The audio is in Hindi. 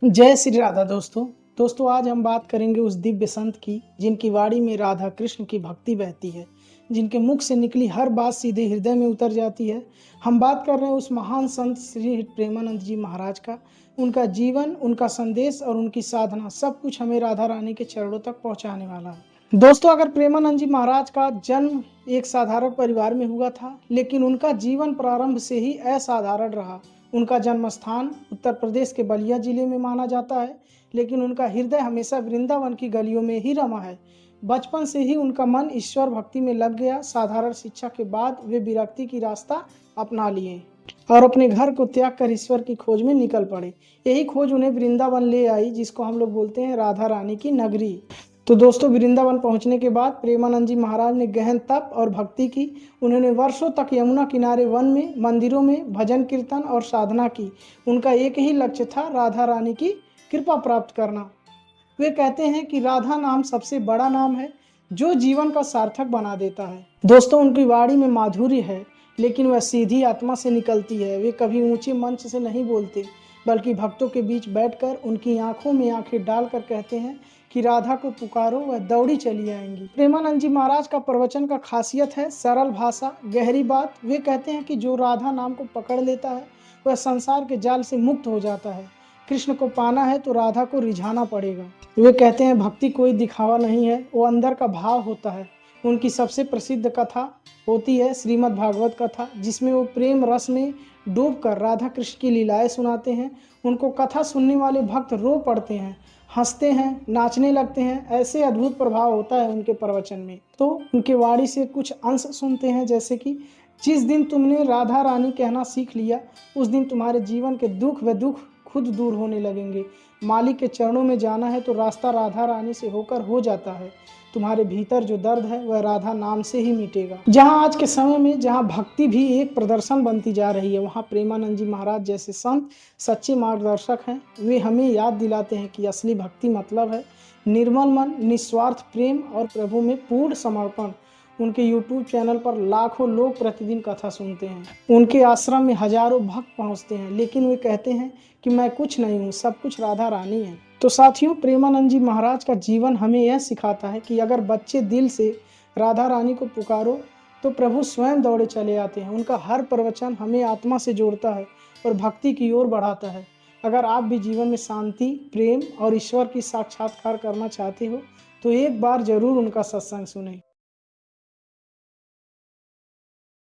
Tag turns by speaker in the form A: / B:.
A: जय श्री राधा दोस्तों आज हम बात करेंगे उस दिव्य संत की जिनकी वाणी में राधा कृष्ण की भक्ति बहती है, जिनके मुख से निकली हर बात सीधे हृदय में उतर जाती है। हम बात कर रहे हैं उस महान संत श्री प्रेमानंद जी महाराज का। उनका जीवन, उनका संदेश और उनकी साधना सब कुछ हमें राधा रानी के चरणों तक पहुंचाने वाला है। दोस्तों, अगर प्रेमानंद जी महाराज का जन्म एक साधारण परिवार में हुआ था, लेकिन उनका जीवन प्रारंभ से ही असाधारण रहा। उनका जन्म स्थान उत्तर प्रदेश के बलिया जिले में माना जाता है, लेकिन उनका हृदय हमेशा वृंदावन की गलियों में ही रमा है। बचपन से ही उनका मन ईश्वर भक्ति में लग गया। साधारण शिक्षा के बाद वे विरक्ति की रास्ता अपना लिए और अपने घर को त्याग कर ईश्वर की खोज में निकल पड़े। यही खोज उन्हें वृंदावन ले आई, जिसको हम लोग बोलते हैं राधा रानी की नगरी। तो दोस्तों, वृंदावन पहुंचने के बाद प्रेमानंद जी महाराज ने गहन तप और भक्ति की। उन्होंने वर्षों तक यमुना किनारे वन में, मंदिरों में भजन कीर्तन और साधना की। उनका एक ही लक्ष्य था, राधा रानी की कृपा प्राप्त करना। वे कहते हैं कि राधा नाम सबसे बड़ा नाम है जो जीवन का सार्थक बना देता है। दोस्तों, उनकी वाणी में माधुर्य है, लेकिन वह सीधी आत्मा से निकलती है। वे कभी ऊंचे मंच से नहीं बोलते, बल्कि भक्तों के बीच बैठकर उनकी आंखों में आंखें डालकर कहते हैं कि राधा को पुकारो, वह दौड़ी चली आएंगी। प्रेमानंद जी महाराज का प्रवचन का खासियत है सरल भाषा, गहरी बात। वे कहते हैं कि जो राधा नाम को पकड़ लेता है वह संसार के जाल से मुक्त हो जाता है। कृष्ण को पाना है तो राधा को रिझाना पड़ेगा। वे कहते हैं भक्ति कोई दिखावा नहीं है, वो अंदर का भाव होता है। उनकी सबसे प्रसिद्ध कथा होती है श्रीमद् भागवत कथा, जिसमें वो प्रेम रस में डूबकर राधा कृष्ण की लीलाएं सुनाते हैं। उनको कथा सुनने वाले भक्त रो पड़ते हैं, हंसते हैं, नाचने लगते हैं। ऐसे अद्भुत प्रभाव होता है उनके प्रवचन में। तो उनके वाणी से कुछ अंश सुनते हैं, जैसे कि जिस दिन तुमने राधा रानी कहना सीख लिया, उस दिन तुम्हारे जीवन के दुख व दुख खुद दूर होने लगेंगे। मालिक के चरणों में जाना है तो रास्ता राधा रानी से होकर हो जाता है। तुम्हारे भीतर जो दर्द है वह राधा नाम से ही मिटेगा। जहां आज के समय में जहां भक्ति भी एक प्रदर्शन बनती जा रही है, वहां प्रेमानंद जी महाराज जैसे संत सच्चे मार्गदर्शक हैं। वे हमें याद दिलाते हैं कि असली भक्ति मतलब है निर्मल मन, निस्वार्थ प्रेम और प्रभु में पूर्ण समर्पण। उनके YouTube चैनल पर लाखों लोग प्रतिदिन कथा सुनते हैं। उनके आश्रम में हजारों भक्त पहुंचते हैं, लेकिन वे कहते हैं कि मैं कुछ नहीं हूँ, सब कुछ राधा रानी है। तो साथियों, प्रेमानंद जी महाराज का जीवन हमें यह सिखाता है कि अगर बच्चे दिल से राधा रानी को पुकारो तो प्रभु स्वयं दौड़े चले आते हैं। उनका हर प्रवचन हमें आत्मा से जोड़ता है और भक्ति की ओर बढ़ाता है। अगर आप भी जीवन में शांति, प्रेम और ईश्वर की साक्षात्कार करना चाहते हो तो एक बार जरूर उनका सत्संग सुनें।